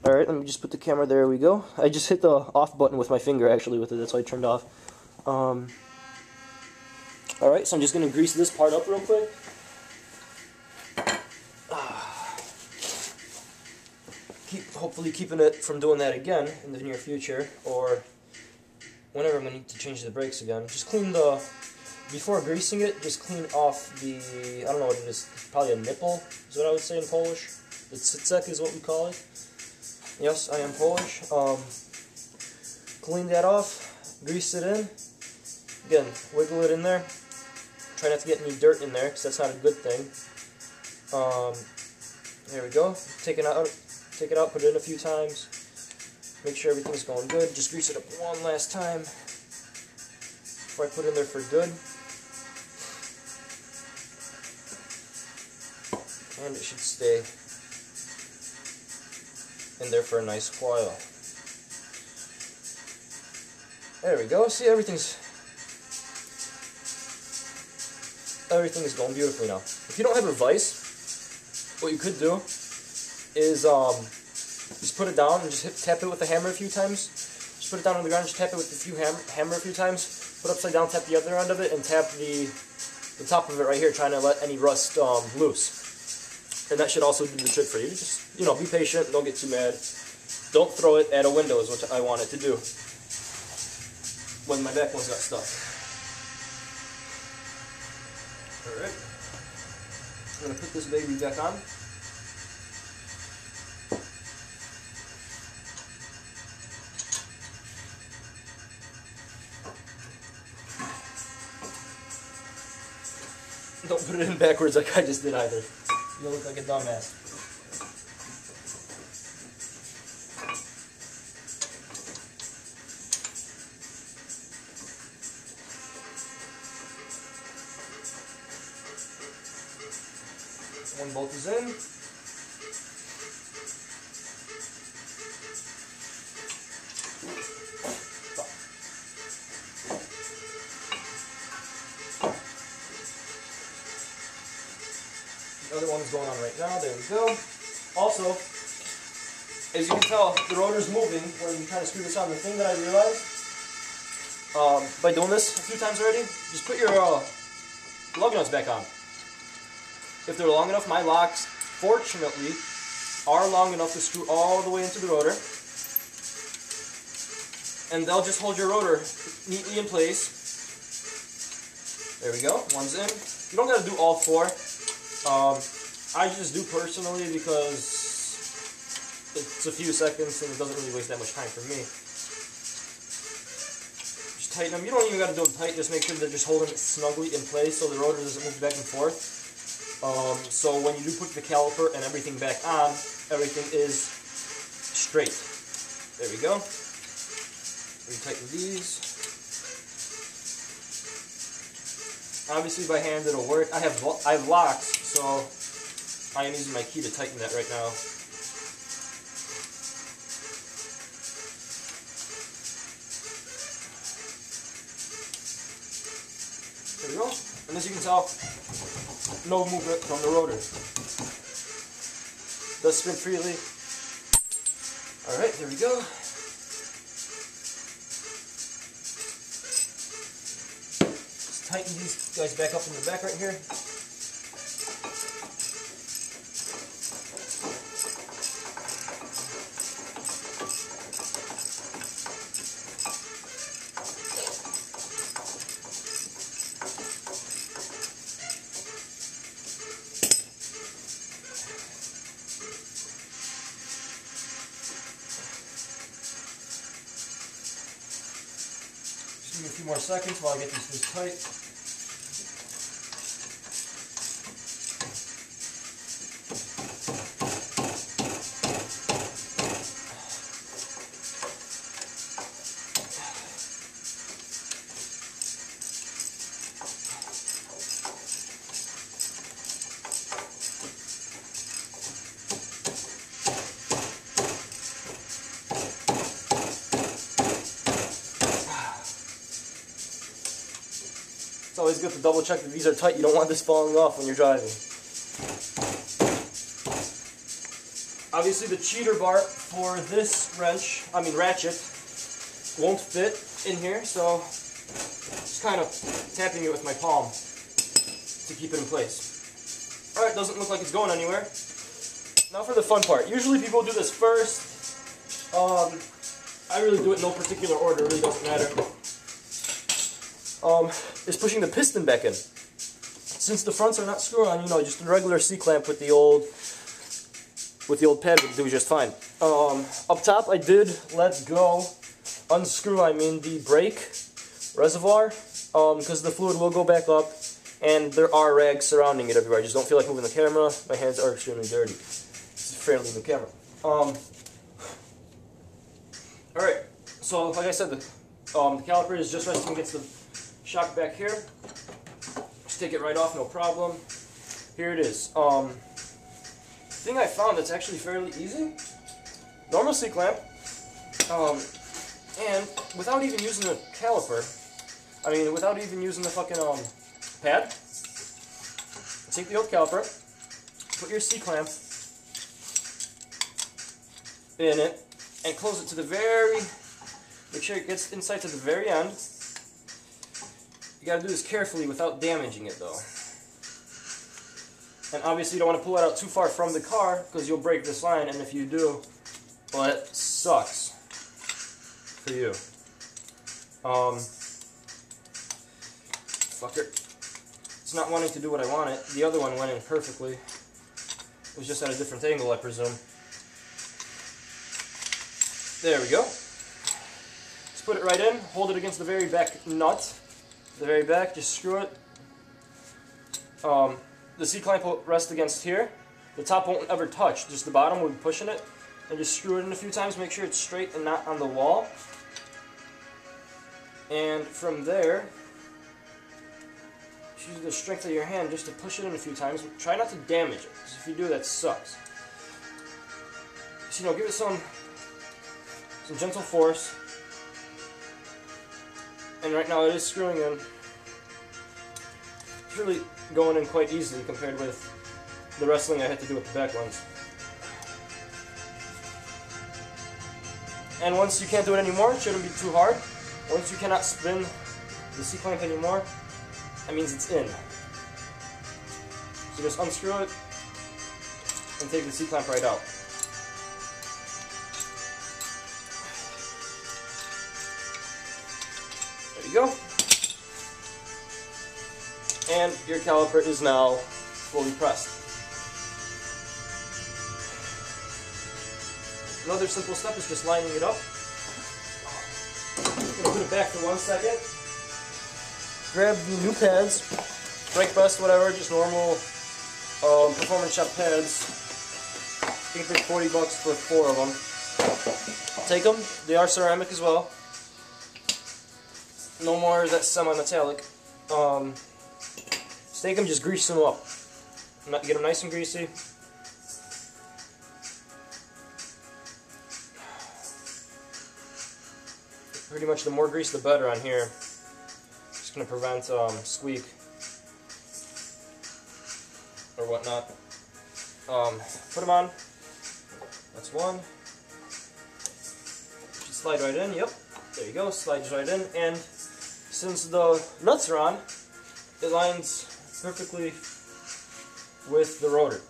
Alright, let me just put the camera there. We go. I just hit the off button with my finger actually with it. That's why I turned off. Alright, so I'm just going to grease this part up real quick. Hopefully keeping it from doing that again in the near future, or whenever I'm going to need to change the brakes again. Just clean the, before greasing it, just clean off the, I don't know what it is, probably a nipple is what I would say in Polish. The cycek is what we call it. Yes, I am Polish. Clean that off, grease it in. Again, wiggle it in there. Try not to get any dirt in there, because that's not a good thing. There we go. Take it out, put it in a few times. Make sure everything's going good. Just grease it up one last time before I put it in there for good. And it should stay in there for a nice while. There we go. See, everything is going beautifully now. If you don't have a vise, what you could do is just put it down and just tap it with a hammer a few times. Just put it down on the ground, just tap it with a hammer a few times. Put it upside down, tap the other end of it, and tap the top of it right here, trying to let any rust loose. And that should also do the trick for you. Just, be patient, don't get too mad. Don't throw it at a window is what I want it to do when my back ones got stuck. Alright. I'm going to put this baby back on. Don't put it in backwards like I just did either. You'll look like a dumbass. One bolt is in. The other one's going on right now. There we go. Also, as you can tell, the rotor's moving when you try to screw this on. The thing that I realized by doing this a few times already, just put your lug nuts back on. If they're long enough, my locks, fortunately, are long enough to screw all the way into the rotor. And they'll just hold your rotor neatly in place. There we go. One's in. You don't got to do all four. I just do personally because it's a few seconds and it doesn't really waste that much time for me. Just tighten them. You don't even got to do them tight. Just make sure they're just holding it snugly in place so the rotor doesn't move back and forth. So when you do put the caliper and everything back on, everything is straight. There we go. Retighten these. Obviously by hand it'll work. I have locks, so I am using my key to tighten that right now. There we go. And as you can tell, no movement from the rotor. Does spin freely. Alright, there we go. Just tighten these guys back up in the back right here. Give me a few more seconds while I get these things tight. It's always good to double check that these are tight. You don't want this falling off when you're driving. Obviously the cheater bar for this ratchet, won't fit in here, so just kind of tapping it with my palm to keep it in place. Alright, doesn't look like it's going anywhere. Now for the fun part. Usually people do this first. I really do it in no particular order, it really doesn't matter. Is pushing the piston back in. Since the fronts are not screw on, you know, just a regular C-clamp with the old pad would do just fine. Up top, I did unscrew the brake reservoir, because the fluid will go back up, and there are rags surrounding it everywhere. I just don't feel like moving the camera. My hands are extremely dirty. It's a fairly new camera. Alright, so like I said, the caliper is just resting against the shock back here. Just take it right off, no problem. Here it is. Thing I found that's actually fairly easy. Normal C-clamp. And without even using the caliper, without even using the fucking pad, take the old caliper, put your C-clamp in it, and close it to the make sure it gets inside to the very end. You gotta do this carefully without damaging it though. And obviously you don't want to pull it out too far from the car, because you'll break this line, and if you do, well, it sucks for you. Fucker. It's not wanting to do what I want it. The other one went in perfectly. It was just at a different angle, I presume. There we go. Just put it right in, hold it against the very back nut. The very back, just screw it. The C-clamp will rest against here. The top won't ever touch, just the bottom will be pushing it. And just screw it in a few times, make sure it's straight and not on the wall. And from there, just use the strength of your hand just to push it in a few times. Try not to damage it, because if you do, that sucks. So, give it some gentle force. And right now it is screwing in. It's really going in quite easily compared with the wrestling I had to do with the back ones. And once you can't do it anymore, it shouldn't be too hard. Once you cannot spin the C-clamp anymore, that means it's in. So just unscrew it and take the C-clamp right out. There you go. And your caliper is now fully pressed. Another simple step is just lining it up. I'm going to put it back for 1 second. Grab the new pads, brake best, whatever, just normal performance shop pads. I think they're $40 for 4 of them. Take them, they are ceramic as well. No more is that semi-metallic. Just take them, just grease them up. Get them nice and greasy. Pretty much the more grease the better on here. Just going to prevent squeak or whatnot. Put them on. That's one. Should slide right in. Yep. There you go. Slides right in. And since the nuts are on, it lines perfectly with the rotor.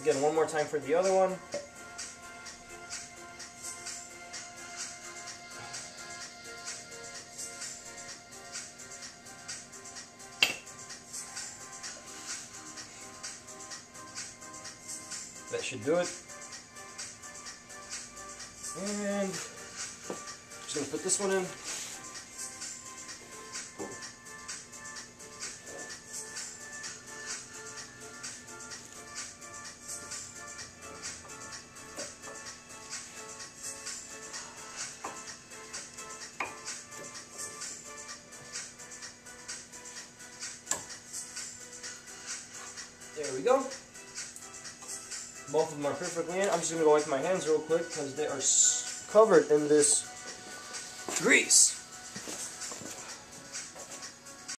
Again, one more time for the other one. That should do it. And just going to put this one in. There we go. Both of them are perfectly in. I'm just going to go wipe my hands real quick because they are covered in this grease.